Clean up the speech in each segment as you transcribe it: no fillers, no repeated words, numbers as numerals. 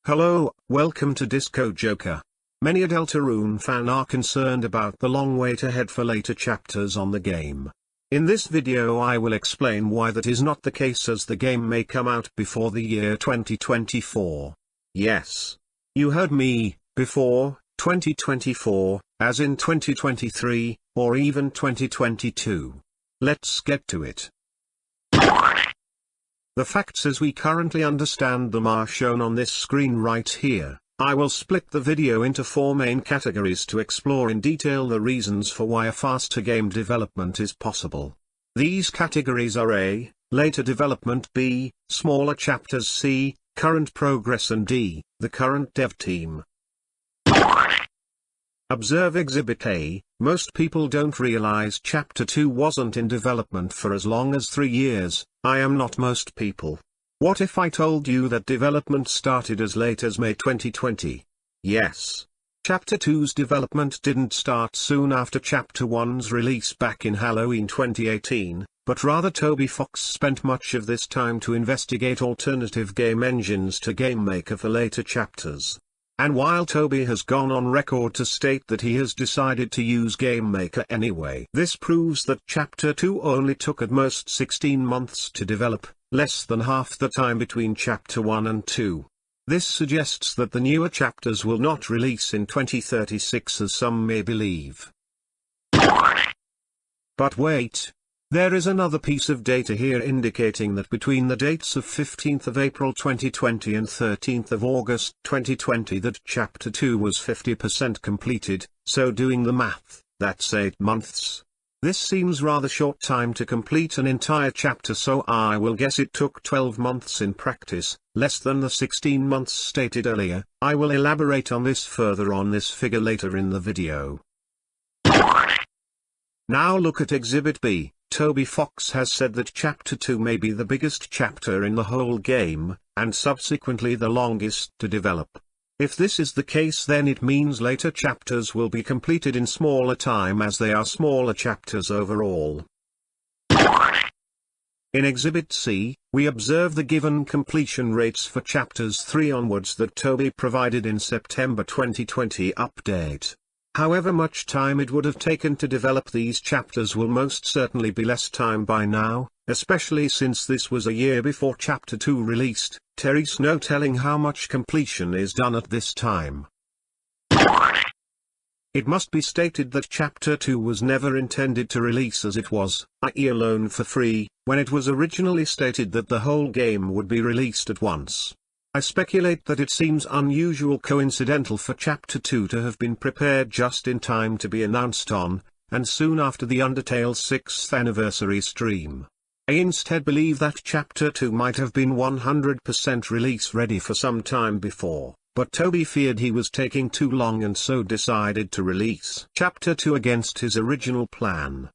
Hello, welcome to Disco Joker. Many a Deltarune fan are concerned about the long wait ahead for later chapters on the game. In this video I will explain why that is not the case, as the game may come out before the year 2024. Yes. You heard me, before 2024, as in 2023, or even 2022. Let's get to it. The facts as we currently understand them are shown on this screen right here. I will split the video into 4 main categories to explore in detail the reasons for why a faster game development is possible. These categories are A, later development; B, smaller chapters; C, current progress; and D, the current dev team. Observe Exhibit A. Most people don't realize Chapter 2 wasn't in development for as long as 3 years. I am not most people. What if I told you that development started as late as May 2020? Yes. Chapter 2's development didn't start soon after Chapter 1's release back in Halloween 2018, but rather Toby Fox spent much of this time to investigate alternative game engines to GameMaker for later chapters. And while Toby has gone on record to state that he has decided to use GameMaker anyway, this proves that Chapter 2 only took at most 16 months to develop, less than half the time between Chapter 1 and 2. This suggests that the newer chapters will not release in 2036 as some may believe. But wait. There is another piece of data here indicating that between the dates of 15th of April 2020 and 13th of August 2020 that Chapter 2 was 50% completed, so doing the math, that's 8 months. This seems rather short time to complete an entire chapter, so I will guess it took 12 months in practice, less than the 16 months stated earlier. I will elaborate on this further on this figure later in the video. Now look at Exhibit B. Toby Fox has said that Chapter 2 may be the biggest chapter in the whole game, and subsequently the longest to develop. If this is the case, then it means later chapters will be completed in smaller time, as they are smaller chapters overall. In Exhibit C, we observe the given completion rates for Chapters 3 onwards that Toby provided in September 2020 update. However much time it would have taken to develop these chapters will most certainly be less time by now, especially since this was a year before Chapter 2 released. There is no telling how much completion is done at this time. It must be stated that Chapter 2 was never intended to release as it was, i.e. alone for free, when it was originally stated that the whole game would be released at once. I speculate that it seems unusual coincidental for Chapter 2 to have been prepared just in time to be announced on, and soon after the Undertale's 6th anniversary stream. I instead believe that Chapter 2 might have been 100% release ready for some time before, but Toby feared he was taking too long and so decided to release Chapter 2 against his original plan.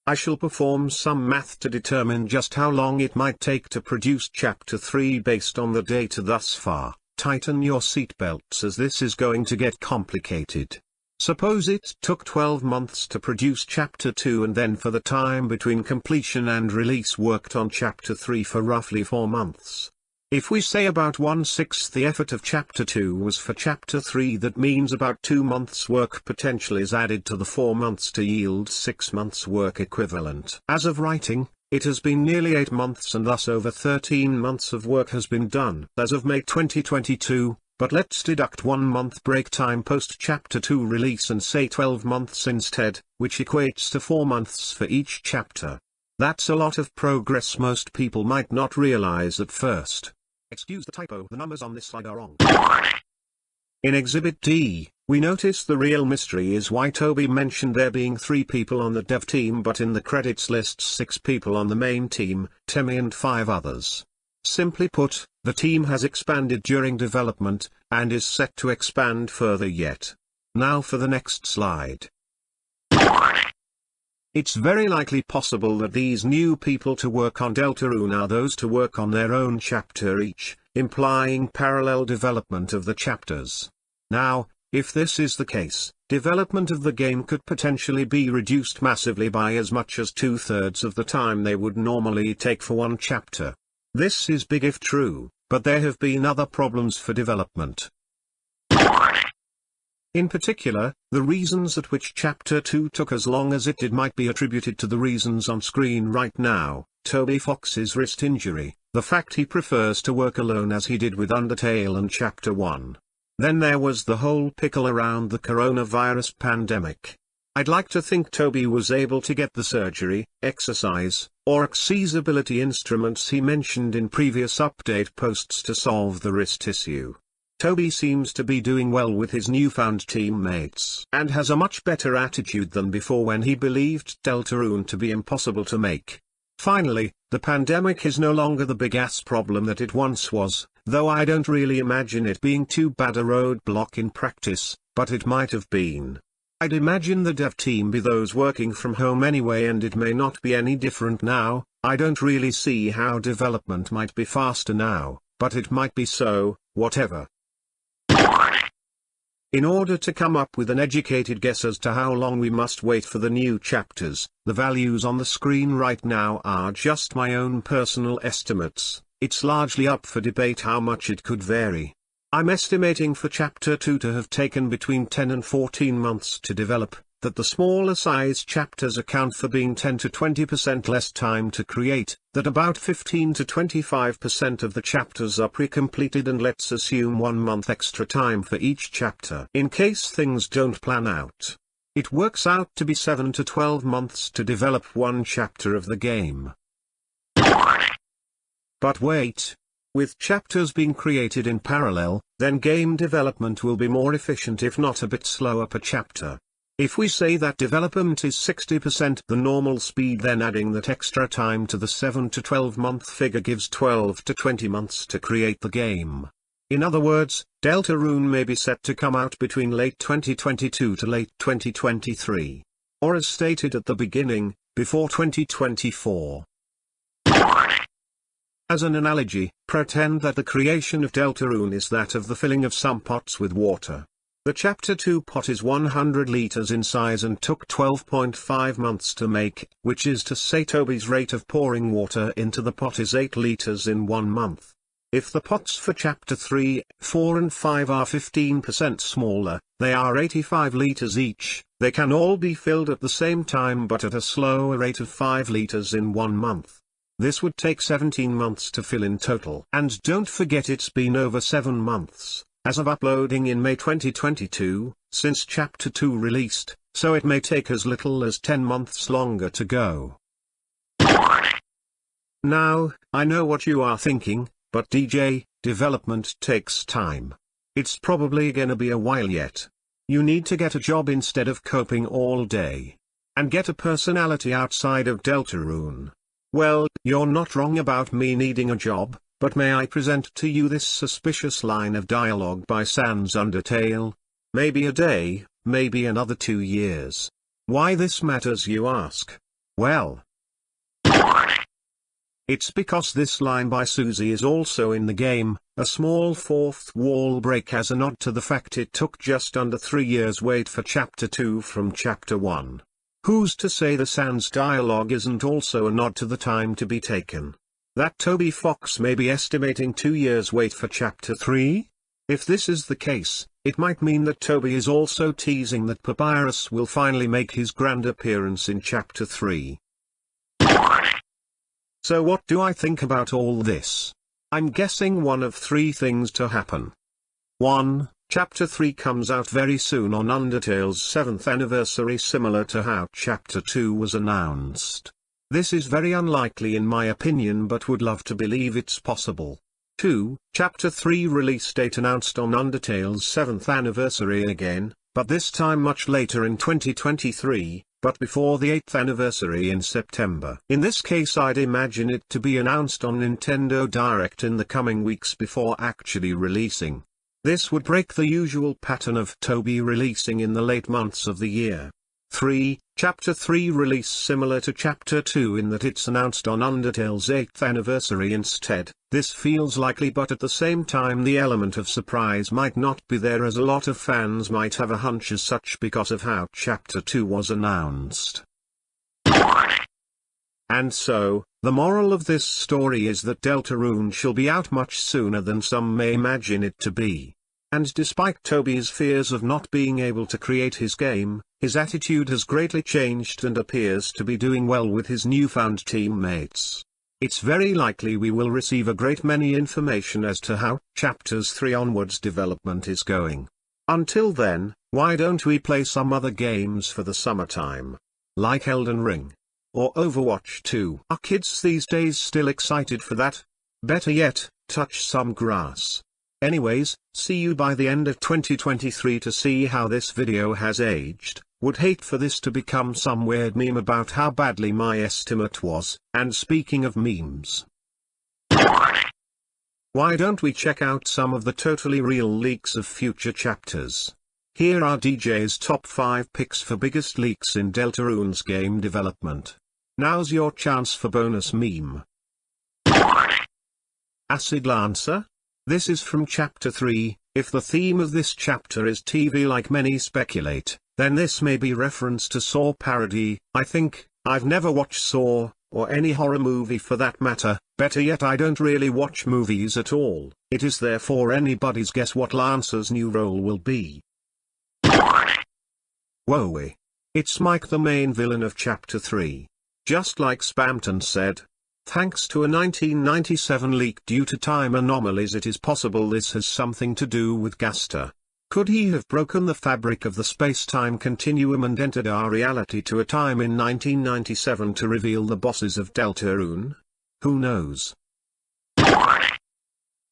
I shall perform some math to determine just how long it might take to produce Chapter 3 based on the data thus far. Tighten your seatbelts, as this is going to get complicated. Suppose it took 12 months to produce Chapter 2 and then for the time between completion and release worked on Chapter 3 for roughly 4 months. If we say about 1/6 the effort of Chapter 2 was for Chapter 3, that means about 2 months' work potential is added to the 4 months to yield 6 months' work equivalent. As of writing, it has been nearly 8 months, and thus over 13 months of work has been done as of May 2022, but let's deduct 1 month break time post Chapter 2 release and say 12 months instead, which equates to 4 months for each chapter. That's a lot of progress most people might not realize at first. Excuse the typo, the numbers on this slide are wrong. In Exhibit D, we notice the real mystery is why Toby mentioned there being 3 people on the dev team, but in the credits lists 6 people on the main team, Temmie and 5 others. Simply put, the team has expanded during development, and is set to expand further yet. Now for the next slide. It's very likely possible that these new people to work on Deltarune are those to work on their own chapter each, implying parallel development of the chapters. Now, if this is the case, development of the game could potentially be reduced massively by as much as 2/3 of the time they would normally take for one chapter. This is big if true, but there have been other problems for development. In particular, the reasons at which Chapter 2 took as long as it did might be attributed to the reasons on screen right now: Toby Fox's wrist injury, the fact he prefers to work alone as he did with Undertale and Chapter 1. Then there was the whole pickle around the coronavirus pandemic. I'd like to think Toby was able to get the surgery, exercise, or accessibility instruments he mentioned in previous update posts to solve the wrist issue. Toby seems to be doing well with his newfound teammates and has a much better attitude than before when he believed Deltarune to be impossible to make. Finally, the pandemic is no longer the big-ass problem that it once was, though I don't really imagine it being too bad a roadblock in practice, but it might have been. I'd imagine the dev team be those working from home anyway, and it may not be any different now. I don't really see how development might be faster now, but it might be so, whatever. In order to come up with an educated guess as to how long we must wait for the new chapters, the values on the screen right now are just my own personal estimates. It's largely up for debate how much it could vary. I'm estimating for Chapter 2 to have taken between 10 and 14 months to develop, that the smaller size chapters account for being 10 to 20% less time to create, that about 15 to 25% of the chapters are pre-completed, and let's assume 1 month extra time for each chapter in case things don't plan out. It works out to be 7 to 12 months to develop one chapter of the game. But wait. With chapters being created in parallel, then game development will be more efficient if not a bit slower per chapter. If we say that development is 60% the normal speed, then adding that extra time to the 7 to 12 month figure gives 12 to 20 months to create the game. In other words, Deltarune may be set to come out between late 2022 to late 2023. Or as stated at the beginning, before 2024. As an analogy, pretend that the creation of Deltarune is that of the filling of some pots with water. The Chapter 2 pot is 100 liters in size and took 12.5 months to make, which is to say Toby's rate of pouring water into the pot is 8 liters in 1 month. If the pots for Chapter 3, 4 and 5 are 15% smaller, they are 85 liters each. They can all be filled at the same time but at a slower rate of 5 liters in 1 month. This would take 17 months to fill in total. And don't forget it's been over 7 months, as of uploading in May 2022, since Chapter 2 released, so it may take as little as 10 months longer to go. Now, I know what you are thinking, but DJ, development takes time. It's probably gonna be a while yet. You need to get a job instead of coping all day. And get a personality outside of Deltarune. Well, you're not wrong about me needing a job, but may I present to you this suspicious line of dialogue by Sans Undertale? Maybe a day, maybe another 2 years. Why this matters, you ask? Well, it's because this line by Susie is also in the game, a small fourth wall break as a nod to the fact it took just under 3 years wait for Chapter 2 from Chapter 1. Who's to say the Sans dialogue isn't also a nod to the time to be taken? That Toby Fox may be estimating 2 years wait for Chapter 3? If this is the case, it might mean that Toby is also teasing that Papyrus will finally make his grand appearance in Chapter 3. So what do I think about all this? I'm guessing one of 3 things to happen. 1. Chapter 3 comes out very soon on Undertale's 7th anniversary, similar to how Chapter 2 was announced. This is very unlikely in my opinion, but would love to believe it's possible. 2. Chapter 3 release date announced on Undertale's 7th anniversary again, but this time much later in 2023, but before the 8th anniversary in September. In this case I'd imagine it to be announced on Nintendo Direct in the coming weeks before actually releasing. This would break the usual pattern of Toby releasing in the late months of the year. 3. Chapter 3 release similar to Chapter 2 in that it's announced on Undertale's 8th anniversary instead. This feels likely, but at the same time the element of surprise might not be there, as a lot of fans might have a hunch as such because of how Chapter 2 was announced. And so, the moral of this story is that Deltarune shall be out much sooner than some may imagine it to be. And despite Toby's fears of not being able to create his game, his attitude has greatly changed and appears to be doing well with his newfound teammates. It's very likely we will receive a great many information as to how chapters 3 onwards development is going. Until then, why don't we play some other games for the summertime? Like Elden Ring. Or Overwatch 2. Are kids these days still excited for that? Better yet, touch some grass. Anyways, see you by the end of 2023 to see how this video has aged. Would hate for this to become some weird meme about how badly my estimate was. And speaking of memes, why don't we check out some of the totally real leaks of future chapters? Here are DJ's top 5 picks for biggest leaks in Deltarune's game development. Now's your chance for bonus meme. Acid Lancer? This is from Chapter 3, if the theme of this chapter is TV like many speculate, then this may be reference to Saw parody. I think. I've never watched Saw, or any horror movie for that matter. Better yet, I don't really watch movies at all. It is therefore anybody's guess what Lancer's new role will be. Whoa. It's Mike, the main villain of Chapter 3. Just like Spamton said, thanks to a 1997 leak due to time anomalies, it is possible this has something to do with Gaster. Could he have broken the fabric of the space-time continuum and entered our reality to a time in 1997 to reveal the bosses of Deltarune? Who knows?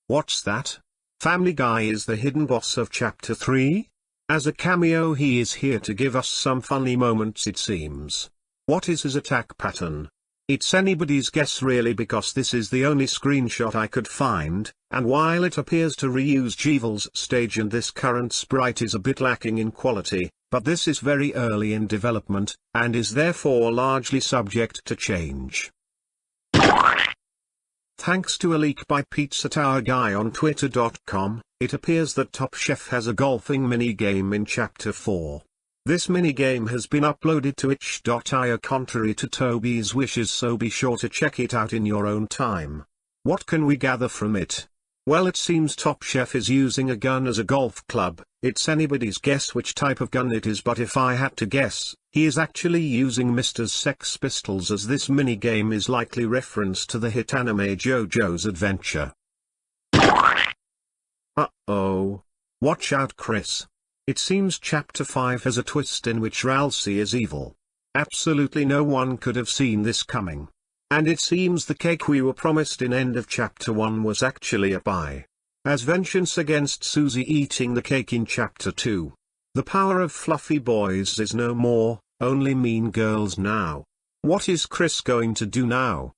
What's that? Family Guy is the hidden boss of Chapter 3? As a cameo he is here to give us some funny moments, it seems. What is his attack pattern? It's anybody's guess really, because this is the only screenshot I could find, and while it appears to reuse Jeevel's stage and this current sprite is a bit lacking in quality, but this is very early in development, and is therefore largely subject to change. Thanks to a leak by Pizza Tower Guy on Twitter.com, it appears that Top Chef has a golfing minigame in Chapter 4. This minigame has been uploaded to itch.io contrary to Toby's wishes, so be sure to check it out in your own time. What can we gather from it? Well, it seems Top Chef is using a gun as a golf club. It's anybody's guess which type of gun it is, but if I had to guess, he is actually using Mr. Sex Pistols, as this minigame is likely reference to the hit anime JoJo's Adventure. Uh-oh. Watch out, Chris. It seems Chapter 5 has a twist in which Ralsei is evil. Absolutely no one could have seen this coming. And it seems the cake we were promised in end of Chapter 1 was actually a pie. As vengeance against Susie eating the cake in Chapter 2. The power of fluffy boys is no more, only mean girls now. What is Chris going to do now?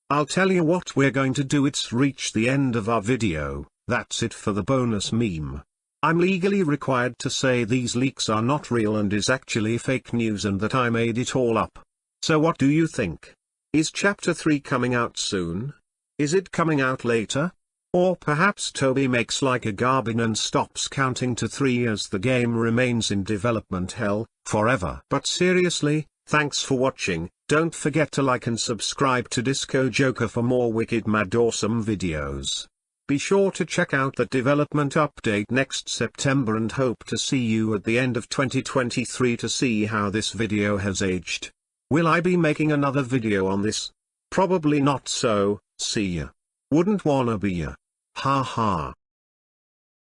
I'll tell you what we're going to do. It's reached the end of our video. That's it for the bonus meme. I'm legally required to say these leaks are not real and is actually fake news and that I made it all up. So what do you think? Is Chapter 3 coming out soon? Is it coming out later? Or perhaps Toby makes like a Garbin and stops counting to 3 as the game remains in development hell forever. But seriously, thanks for watching. Don't forget to like and subscribe to Disco Joker for more wicked mad awesome videos. Be sure to check out the development update next September and hope to see you at the end of 2023 to see how this video has aged. Will I be making another video on this? Probably not, so, see ya. Wouldn't wanna be ya. Ha ha.